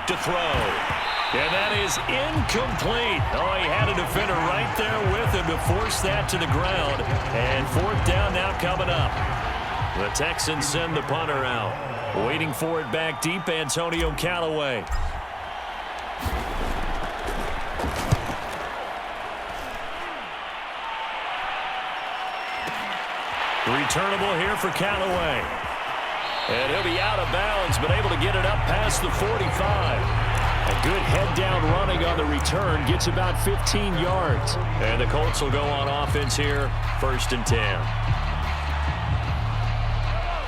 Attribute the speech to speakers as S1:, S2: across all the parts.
S1: To throw. And that is incomplete. Oh, he had a defender right there with him to force that to the ground. And fourth down now coming up. The Texans send the punter out. Waiting for it back deep, Antonio Callaway. Returnable here for Callaway. And he'll be out of bounds, but able to get it up past the 45. A good head-down running on the return. Gets about 15 yards. And the Colts will go on offense here, 1st and 10.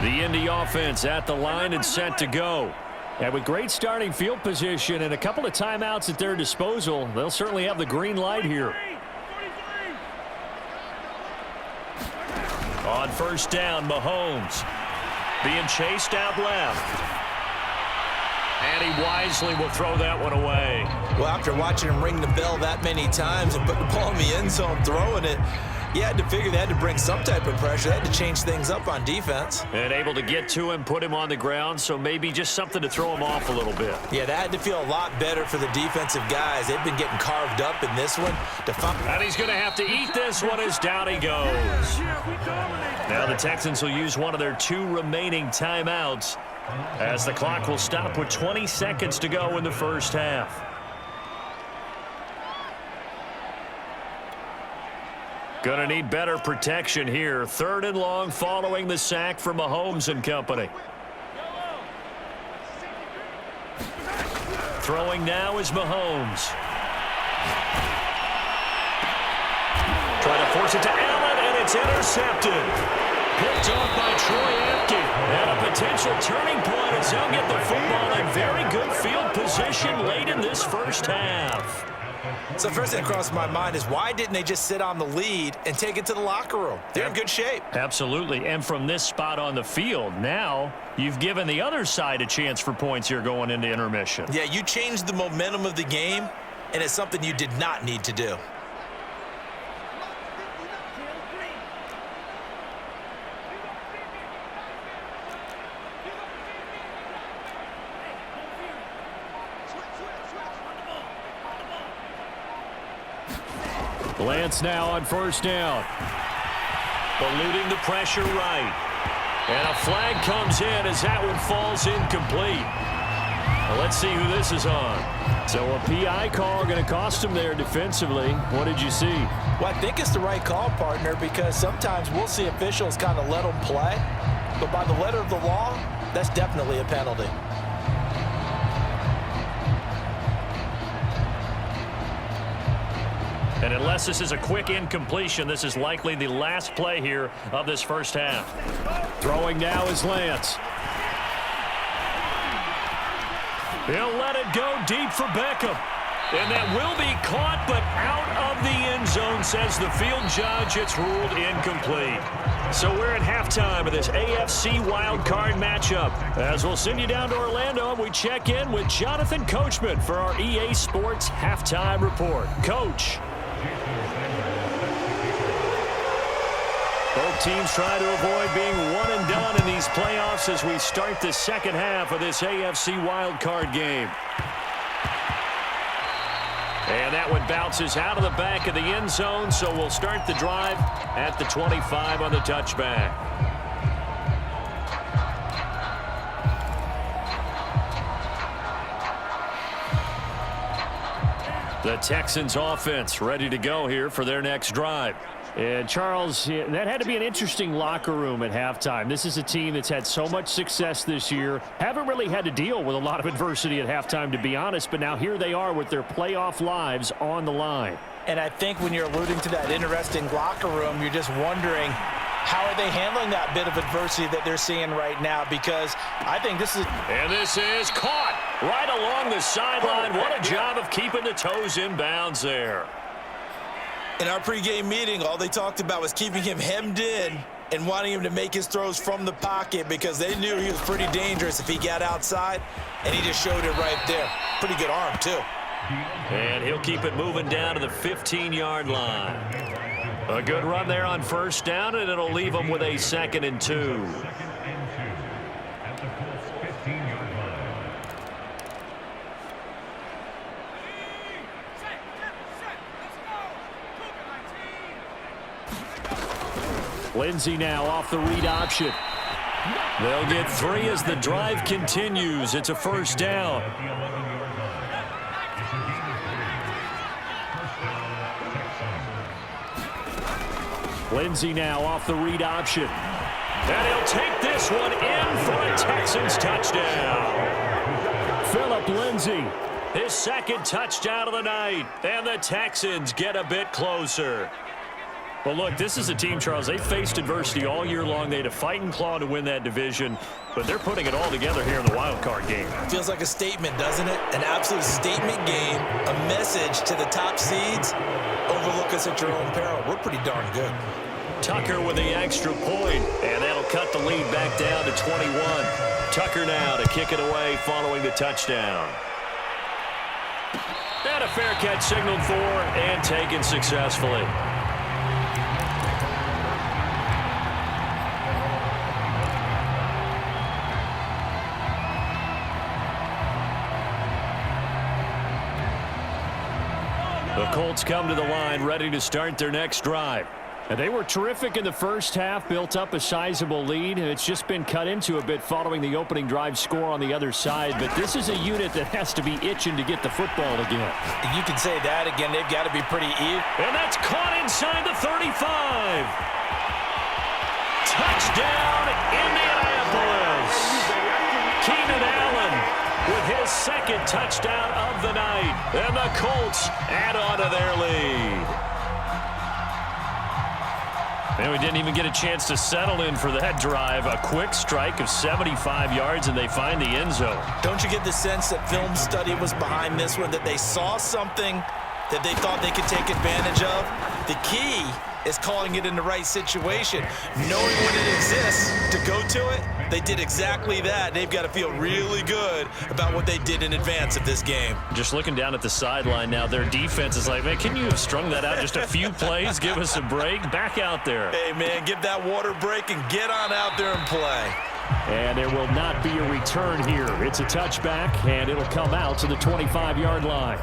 S1: The Indy offense at the line and set to go. And with great starting field position and a couple of timeouts at their disposal, they'll certainly have the green light here. On 1st down, Mahomes. Being chased out left. And he wisely will throw that one away.
S2: Well, after watching him ring the bell that many times and put the ball in the end zone throwing it, you had to figure they had to bring some type of pressure. They had to change things up on defense.
S1: And able to get to him, put him on the ground, so maybe just something to throw him off a little bit.
S2: Yeah, that had to feel a lot better for the defensive guys. They've been getting carved up in this one.
S1: And he's going to have to eat this one as down he goes. Now the Texans will use one of their 2 remaining timeouts as the clock will stop with 20 seconds to go in the first half. Going to need better protection here. 3rd and long following the sack from Mahomes and company. Throwing now is Mahomes. Try to force it to Allen, and it's intercepted. Picked off by Troy Apke. And a potential turning point as they'll get the football in very good field position late in this first half.
S2: So first thing that crossed my mind is why didn't they just sit on the lead and take it to the locker room? They're in good shape.
S1: Absolutely. And from this spot on the field, now you've given the other side a chance for points here going into intermission.
S2: Yeah, you changed the momentum of the game, and it's something you did not need to do.
S1: Lance now on 1st down. Eluding the pressure right. And a flag comes in as that one falls incomplete. Well, let's see who this is on. So a PI call going to cost him there defensively. What did you see?
S2: Well, I think it's the right call, partner, because sometimes we'll see officials kind of let them play. But by the letter of the law, that's definitely a penalty.
S1: And unless this is a quick incompletion, this is likely the last play here of this first half. Throwing now is Lance. He'll let it go deep for Beckham. And that will be caught, but out of the end zone, says the field judge. It's ruled incomplete. So we're at halftime of this AFC wildcard matchup. As we'll send you down to Orlando, and we check in with Jonathan Coachman for our EA Sports Halftime Report. Coach. Both teams try to avoid being one and done in these playoffs as we start the second half of this AFC wildcard game. And that one bounces out of the back of the end zone, so we'll start the drive at the 25 on the touchback. The Texans offense ready to go here for their next drive. And Charles, that had to be an interesting locker room at halftime. This is a team that's had so much success this year. Haven't really had to deal with a lot of adversity at halftime, to be honest. But now here they are with their playoff lives on the line.
S2: And I think when you're alluding to that interesting locker room, you're just wondering How are they handling that bit of adversity that they're seeing right now? Because I think this is...
S1: And this is caught right along the sideline. What a job of keeping the toes in bounds there.
S2: In our pregame meeting, all they talked about was keeping him hemmed in and wanting him to make his throws from the pocket because they knew he was pretty dangerous if he got outside, and he just showed it right there. Pretty good arm, too.
S1: And he'll keep it moving down to the 15-yard line. A good run there on first down, and it'll leave them with a 2nd and 2. Lindsey now off the read option. They'll get 3 as the drive continues. It's a first down. Lindsey now off the read option. And he'll take this one in for a Texans touchdown. Phillip Lindsey, his 2nd touchdown of the night. And the Texans get a bit closer. Well, look, this is a team, Charles. They faced adversity all year long. They had to fight and claw to win that division, but they're putting it all together here in the wild card game.
S2: Feels like a statement, doesn't it? An absolute statement game, a message to the top seeds. Overlook us at your own peril. We're pretty darn good.
S1: Tucker with the extra point, and that'll cut the lead back down to 21. Tucker now to kick it away following the touchdown. And a fair catch signaled for and taken successfully. The Colts come to the line, ready to start their next drive. And they were terrific in the first half, built up a sizable lead, and it's just been cut into a bit following the opening drive score on the other side. But this is a unit that has to be itching to get the football again.
S2: You can say that again. They've got to be pretty even.
S1: And that's caught inside the 35. Touchdown, Indianapolis. Keenan Allen with his 2nd touchdown of the night. And the Colts add on to their lead. And we didn't even get a chance to settle in for that drive. A quick strike of 75 yards, and they find the end zone.
S2: Don't you get the sense that film study was behind this one, that they saw something that they thought they could take advantage of? The key is calling it in the right situation. Knowing when it exists to go to it, they did exactly that. They've got to feel really good about what they did in advance of this game.
S1: Just looking down at the sideline now, their defense is like, man, can you have strung that out just a few plays? Give us a break. Back out there.
S2: Hey, man, give that water break and get on out there and play.
S1: And there will not be a return here. It's a touchback, and it'll come out to the 25-yard line.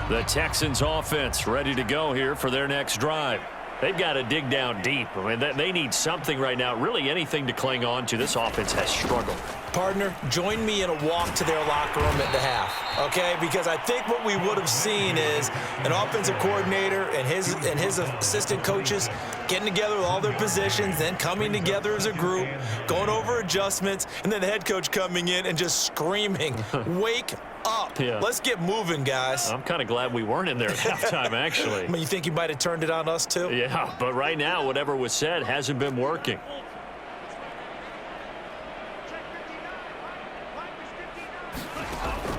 S1: The Texans offense ready to go here for their next drive. They've got to dig down deep. I mean, they need something right now, really anything to cling on to. This offense has struggled.
S2: Partner, join me in a walk to their locker room at the half, okay? Because I think what we would have seen is an offensive coordinator and his assistant coaches getting together with all their positions, then coming together as a group, going over adjustments, and then the head coach coming in and just screaming, wake up. Yeah. Let's get moving, guys.
S1: I'm kind of glad we weren't in there at halftime, actually.
S2: I mean, you think you might have turned it on us, too?
S1: Yeah, but right now, whatever was said hasn't been working.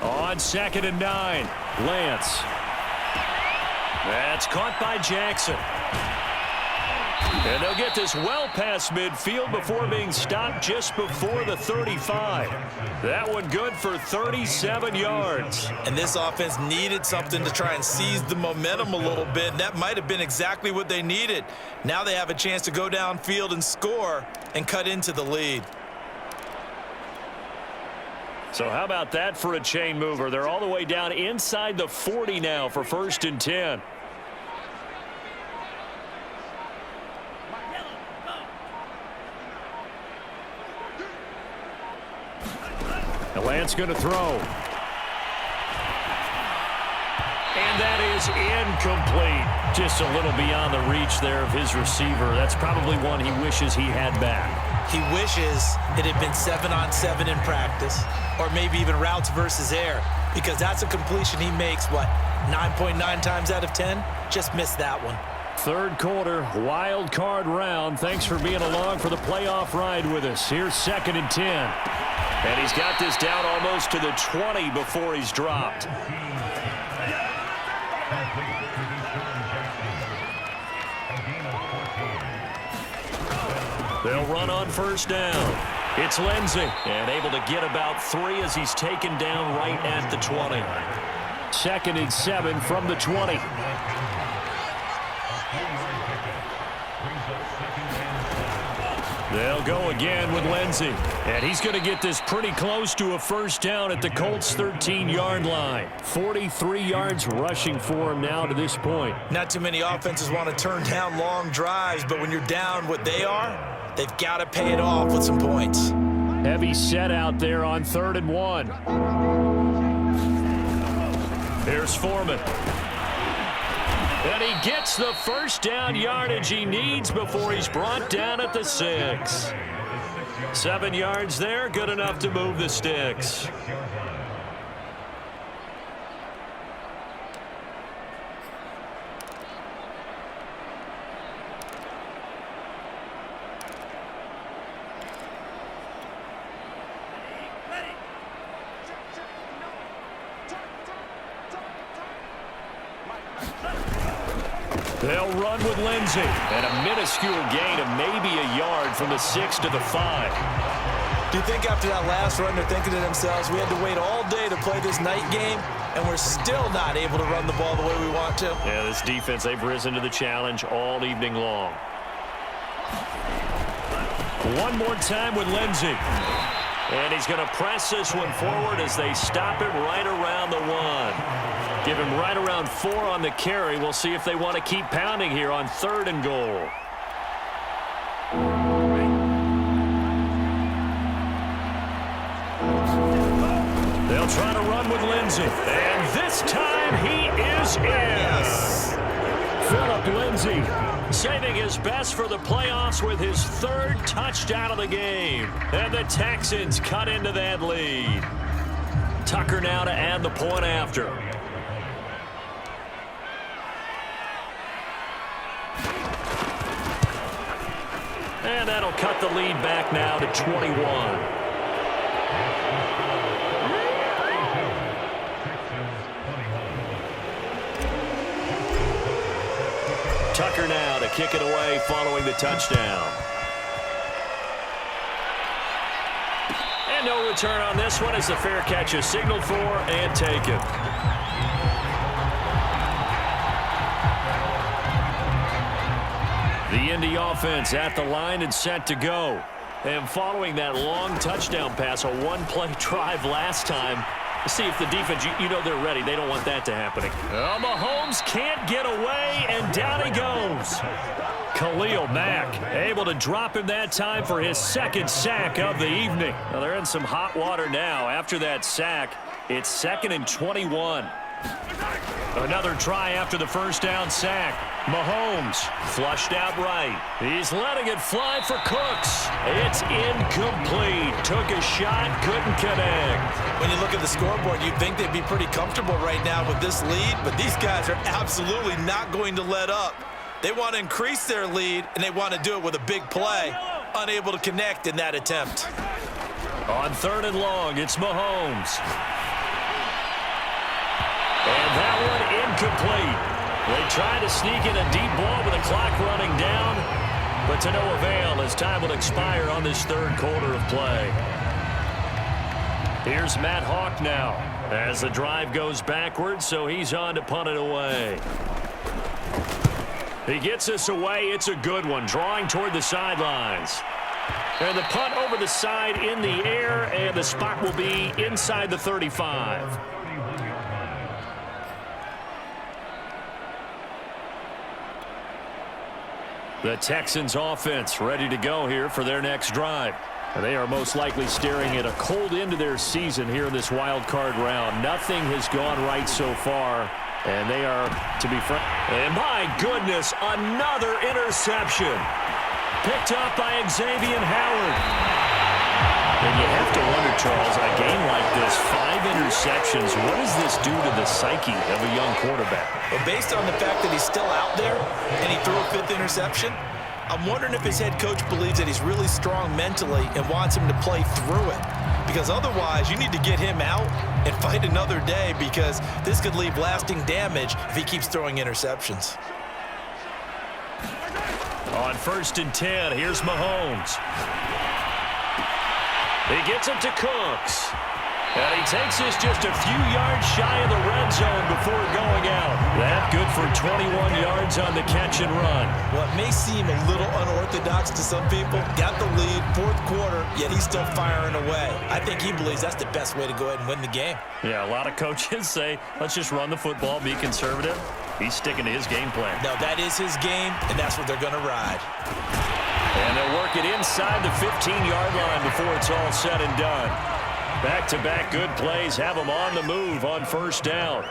S1: On 2nd and 9, Lance. That's caught by Jackson. And they'll get this well past midfield before being stopped just before the 35. That one good for 37 yards.
S2: And this offense needed something to try and seize the momentum a little bit. That might have been exactly what they needed. Now they have a chance to go downfield and score and cut into the lead.
S1: So how about that for a chain mover? They're all the way down inside the 40 now for 1st and 10. And Lance going to throw. And that is incomplete. Just a little beyond the reach there of his receiver. That's probably one he wishes he had back.
S2: He wishes it had been 7-on-7 in practice, or maybe even routes versus air, because that's a completion he makes, what, 9.9 times out of 10? Just missed that one.
S1: Third quarter, wild card round. Thanks for being along for the playoff ride with us. Here's 2nd and 10. And he's got this down almost to the 20 before he's dropped. They'll run on first down. It's Lindsey, and able to get about 3 as he's taken down right at the 20. 2nd and 7 from the 20. They'll go again with Lindsey, and he's going to get this pretty close to a first down at the Colts' 13-yard line. 43 yards rushing for him now to this point.
S2: Not too many offenses want to turn down long drives, but when you're down what they are, they've got to pay it off with some points.
S1: Heavy set out there on 3rd and 1. Here's Foreman. And he gets the first down yardage he needs before he's brought down at the 6. 7 yards there, good enough to move the sticks. They'll run with Lindsey. And a minuscule gain of maybe a yard from the 6 to the 5.
S2: Do you think after that last run they're thinking to themselves, we had to wait all day to play this night game, and we're still not able to run the ball the way we want to?
S1: Yeah, this defense, they've risen to the challenge all evening long. One more time with Lindsey. And he's going to press this one forward as they stop it right around the 1. Give him right around 4 on the carry. We'll see if they want to keep pounding here on 3rd and goal. They'll try to run with Lindsey. And this time he is in.
S2: Yes.
S1: Philip Lindsey saving his best for the playoffs with his 3rd touchdown of the game. And the Texans cut into that lead. Tucker now to add the point after. And that'll cut the lead back now to 21. Tucker now to kick it away following the touchdown. And no return on this one as the fair catch is signaled for and taken. The Indy offense at the line and set to go. And following that long touchdown pass, a one-play drive last time, see if the defense, you know they're ready. They don't want that to happen. Mahomes can't get away, and down he goes. Khalil Mack able to drop him that time for his 2nd sack of the evening. Now they're in some hot water now. After that sack, it's 2nd and 21. Another try after the first down sack. Mahomes flushed out right. He's letting it fly for Cooks. It's incomplete. Took a shot, couldn't connect.
S2: When you look at the scoreboard, you'd think they'd be pretty comfortable right now with this lead, but these guys are absolutely not going to let up. They want to increase their lead, and they want to do it with a big play. Unable to connect in that attempt.
S1: On 3rd and long, it's Mahomes. And that one incomplete. They try to sneak in a deep ball with the clock running down, but to no avail as time will expire on this 3rd quarter of play. Here's Matt Hawk now as the drive goes backwards, so he's on to punt it away. He gets this away. It's a good one, drawing toward the sidelines. And the punt over the side in the air, and the spot will be inside the 35. The Texans offense ready to go here for their next drive. They are most likely staring at a cold end to their season here in this wild card round. Nothing has gone right so far, and they are, to be frank. And my goodness, another interception. Picked up by Xavier Howard. And you have to wonder, Charles, a game like this, 5 interceptions, what does this do to the psyche of a young quarterback?
S2: Well, based on the fact that he's still out there and he threw a 5th interception, I'm wondering if his head coach believes that he's really strong mentally and wants him to play through it. Because otherwise, you need to get him out and fight another day, because this could leave lasting damage if he keeps throwing interceptions.
S1: On 1st and 10, here's Mahomes. He gets it to Cooks. And he takes this just a few yards shy of the red zone before going out. That good for 21 yards on the catch and run.
S2: Well, it may seem a little unorthodox to some people. Got the lead, 4th quarter, yet he's still firing away. I think he believes that's the best way to go ahead and win the game.
S1: Yeah, a lot of coaches say, let's just run the football, be conservative. He's sticking to his game plan.
S2: No, that is his game, and that's what they're going to ride.
S1: And they'll work it inside the 15-yard line before it's all said and done. Back-to-back good plays have him on the move on 1st down.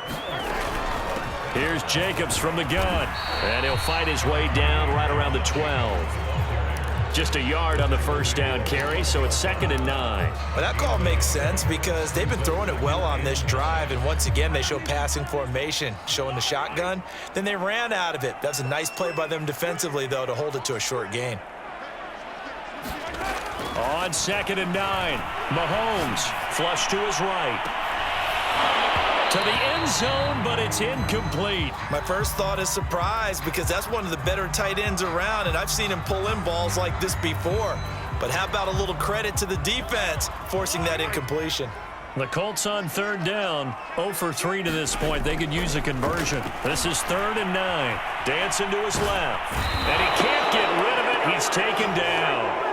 S1: Here's Jacobs from the gun, and he'll fight his way down right around the 12. Just a yard on the 1st down carry, so it's 2nd and 9.
S2: Well, that call makes sense because they've been throwing it well on this drive, and once again they show passing formation, showing the shotgun. Then they ran out of it. That's a nice play by them defensively, though, to hold it to a short gain.
S1: On 2nd and 9, Mahomes flush to his right. To the end zone, but it's incomplete.
S2: My first thought is surprise, because that's one of the better tight ends around, and I've seen him pull in balls like this before. But how about a little credit to the defense forcing that incompletion?
S1: The Colts on 3rd down, 0 for 3 to this point. They could use a conversion. This is 3rd and 9. Dancing to his left. And he can't get rid of it. He's taken down.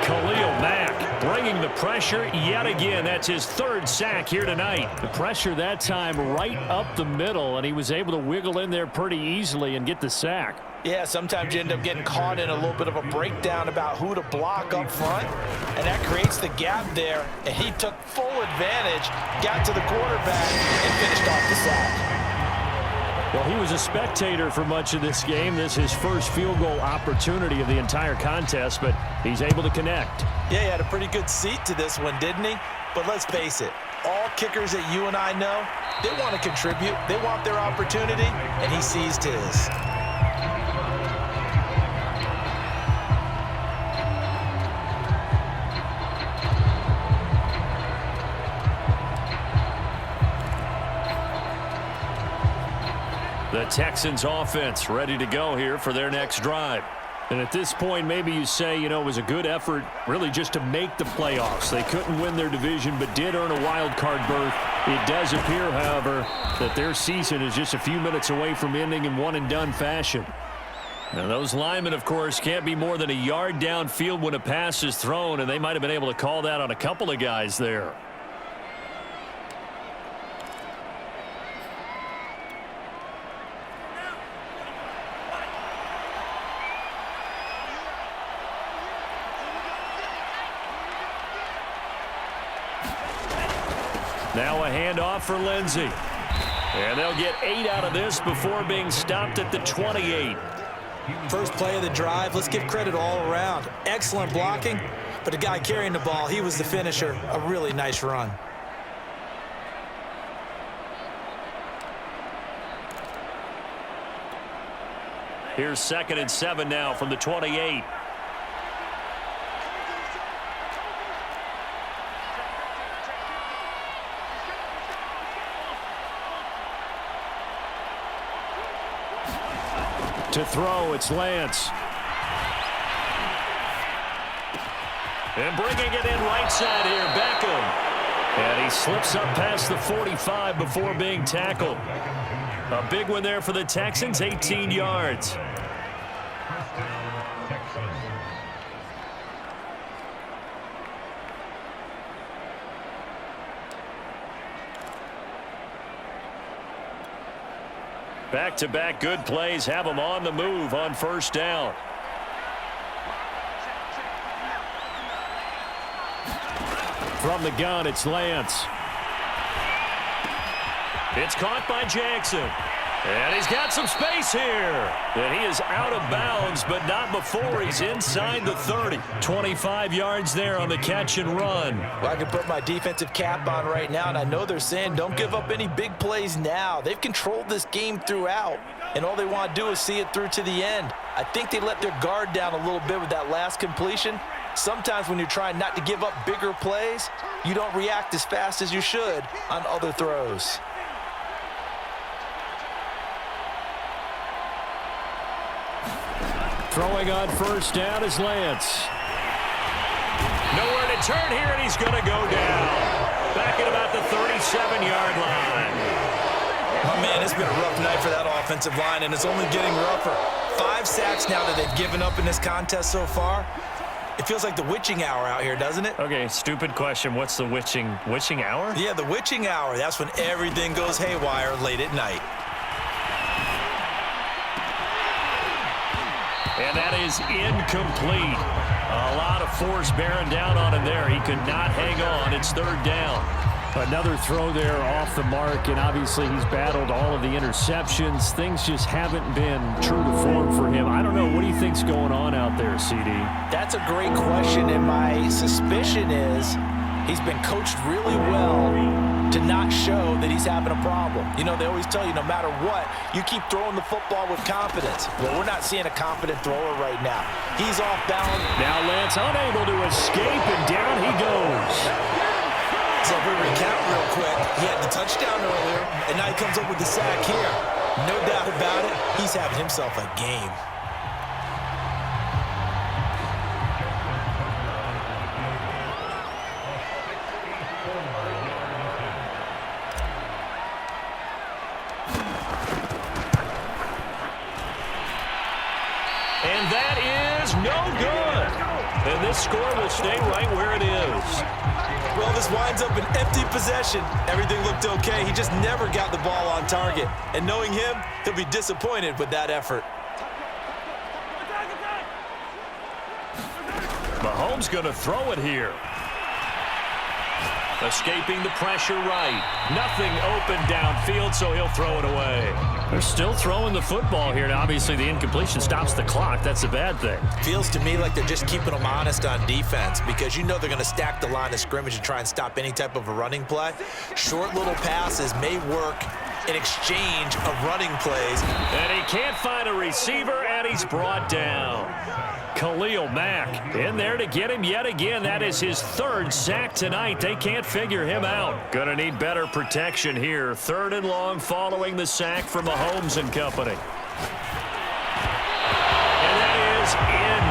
S1: Khalil Mack bringing the pressure yet again. That's his 3rd sack here tonight. The pressure that time right up the middle, and he was able to wiggle in there pretty easily and get the sack.
S2: Yeah, sometimes you end up getting caught in a little bit of a breakdown about who to block up front, and that creates the gap there, and he took full advantage, got to the quarterback, and finished off the sack.
S1: Well, he was a spectator for much of this game. This is his first field goal opportunity of the entire contest, but he's able to connect.
S2: Yeah, he had a pretty good seat to this one, didn't he? But let's face it, all kickers that you and I know, they want to contribute. They want their opportunity, and he seized his.
S1: The Texans offense ready to go here for their next drive. And at this point, maybe you say, it was a good effort really just to make the playoffs. They couldn't win their division but did earn a wild card berth. It does appear, however, that their season is just a few minutes away from ending in one-and-done fashion. Now, those linemen, of course, can't be more than a yard downfield when a pass is thrown, and they might have been able to call that on a couple of guys there. Now a handoff for Lindsey. And they'll get 8 out of this before being stopped at the 28.
S2: First play of the drive, let's give credit all around. Excellent blocking, but the guy carrying the ball, he was the finisher. A really nice run.
S1: Here's 2nd and 7 now from the 28. To throw, it's Lance. And bringing it in right side here, Beckham. And he slips up past the 45 before being tackled. A big one there for the Texans, 18 yards. Back-to-back good plays have them on the move on 1st down. From the gun, it's Lance. It's caught by Jackson. And he's got some space here. And he is out of bounds, but not before he's inside the 30. 25 yards there on the catch and run.
S2: Well, I can put my defensive cap on right now, and I know they're saying don't give up any big plays now. They've controlled this game throughout, and all they want to do is see it through to the end. I think they let their guard down a little bit with that last completion. Sometimes when you're trying not to give up bigger plays, you don't react as fast as you should on other throws.
S1: Throwing on first down is Lance. Nowhere to turn here, and he's going to go down. Back at about the 37-yard line.
S2: Oh, man, it's been a rough night for that offensive line, and it's only getting rougher. 5 sacks now that they've given up in this contest so far. It feels like the witching hour out here, doesn't it?
S1: Okay, stupid question. What's the witching hour?
S2: Yeah, the witching hour. That's when everything goes haywire late at night.
S1: And that is incomplete. A lot of force bearing down on him there. He could not hang on. It's third down. Another throw there off the mark, and obviously he's battled all of the interceptions. Things just haven't been true to form for him. I don't know. What do you think's going on out there, CD?
S2: That's a great question, and my suspicion is he's been coached really well to not show that he's having a problem. You know, they always tell you no matter what, you keep throwing the football with confidence. Well, we're not seeing a confident thrower right now. He's off balance.
S1: Now Lance unable to escape, and down he goes.
S2: So if we recount real quick, he had the touchdown earlier, and now he comes up with the sack here. No doubt about it, he's having himself a game.
S1: And that is no good. And this score will stay right where it is.
S2: Well, this winds up an empty possession. Everything looked okay. He just never got the ball on target. And knowing him, he'll be disappointed with that effort.
S1: Mahomes going to throw it here. Escaping the pressure right. Nothing open downfield, so he'll throw it away. They're still throwing the football here. Now, obviously, the incompletion stops the clock. That's a bad thing.
S2: Feels to me like they're just keeping them honest on defense because you know they're going to stack the line of scrimmage and try and stop any type of a running play. Short little passes may work in exchange of running plays.
S1: And he can't find a receiver, and he's brought down. Khalil Mack in there to get him yet again. That is his third sack tonight. They can't figure him out. Gonna need better protection here. Third and long following the sack from Mahomes and company. And that is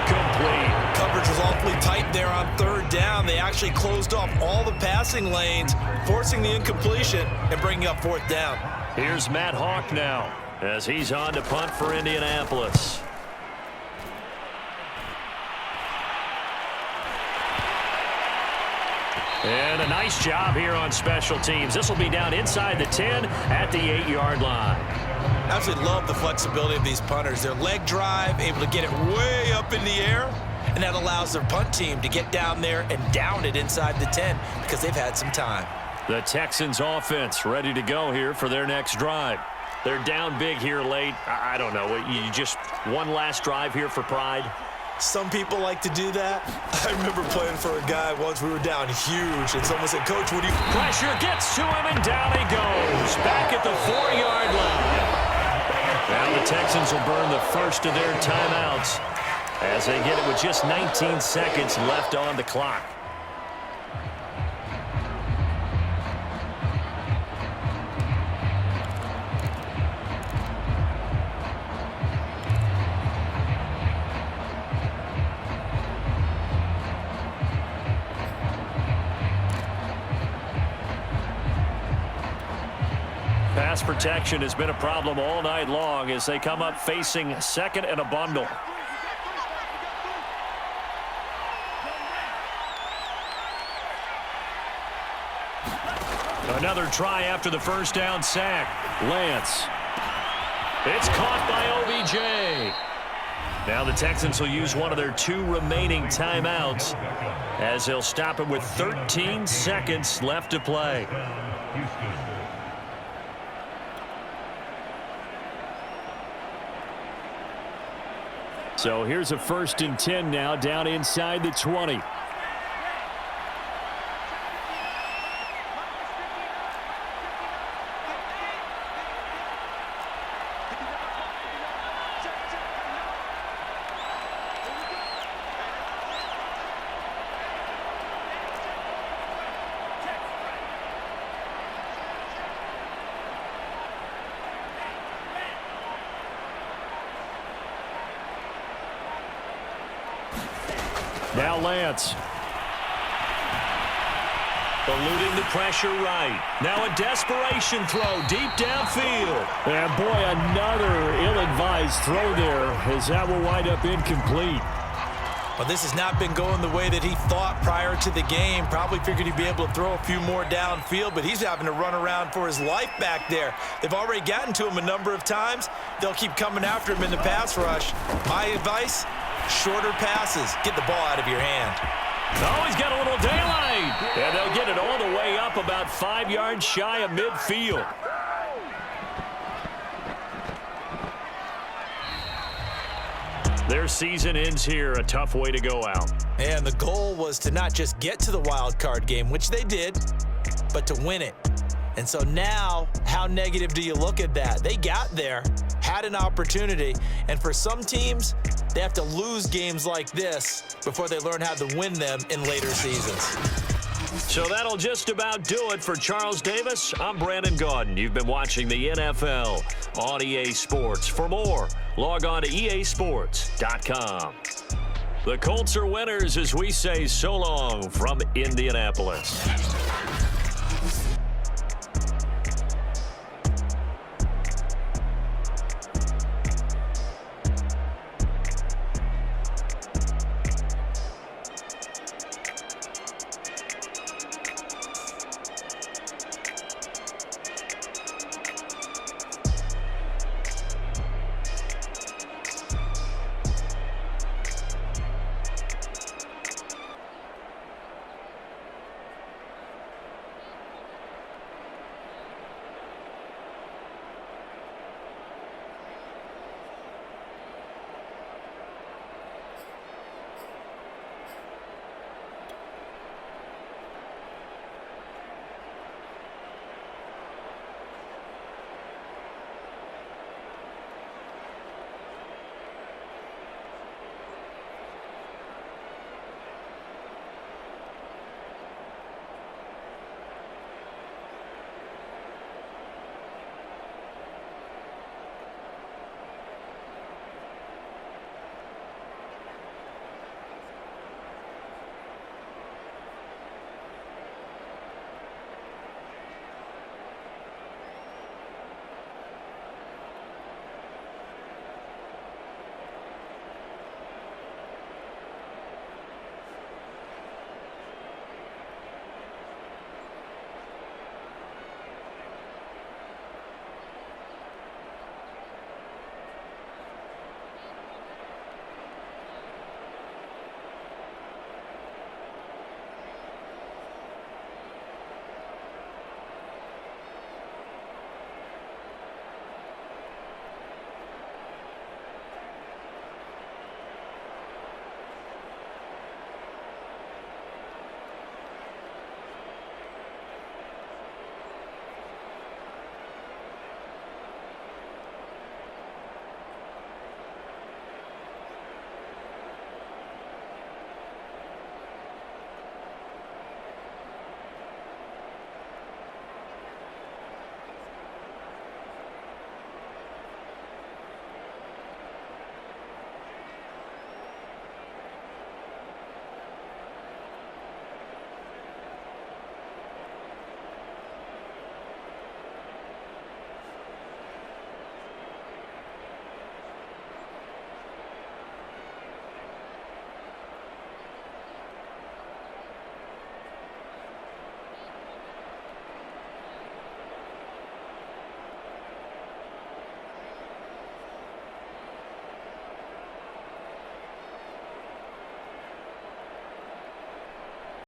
S1: incomplete.
S2: Coverage was awfully tight there on third down. They actually closed off all the passing lanes, forcing the incompletion and bringing up fourth down.
S1: Here's Matt Hawk now as he's on to punt for Indianapolis. And a nice job here on special teams. This will be down inside the 10 at the 8-yard line.
S2: Absolutely love the flexibility of these punters. Their leg drive, able to get it way up in the air, and that allows their punt team to get down there and down it inside the 10 because they've had some time.
S1: The Texans offense ready to go here for their next drive. They're down big here late. I don't know. You just one last drive here for pride?
S2: Some people like to do that. I remember playing for a guy once. We were down huge, and someone said, "Coach, what do you..."
S1: Pressure gets to him, and down he goes. Back at the 4-yard line. Now the Texans will burn the first of their timeouts as they get it with just 19 seconds left on the clock. Pass protection has been a problem all night long as they come up facing second and a bundle. Another try after the first down sack. Lance. It's caught by OBJ. Now the Texans will use one of their 2 remaining timeouts as they'll stop it with 13 seconds left to play. So here's a 1st and 10 now, down inside the 20. Now Lance. Eluding the pressure right. Now a desperation throw deep downfield. And boy, another ill-advised throw there as that will wind up incomplete.
S2: Well, this has not been going the way that he thought prior to the game. Probably figured he'd be able to throw a few more downfield, but he's having to run around for his life back there. They've already gotten to him a number of times. They'll keep coming after him in the pass rush. My advice, shorter passes. Get the ball out of your hand.
S1: Oh, he's got a little daylight. And they'll get it all the way up about 5 yards shy of midfield. Their season ends here. A tough way to go out.
S2: And the goal was to not just get to the wild card game, which they did, but to win it. And so now, how negative do you look at that? They got there, had an opportunity, and for some teams, they have to lose games like this before they learn how to win them in later seasons.
S1: So that'll just about do it for Charles Davis. I'm Brandon Gaudin. You've been watching the NFL on EA Sports. For more, log on to easports.com. The Colts are winners as we say so long from Indianapolis.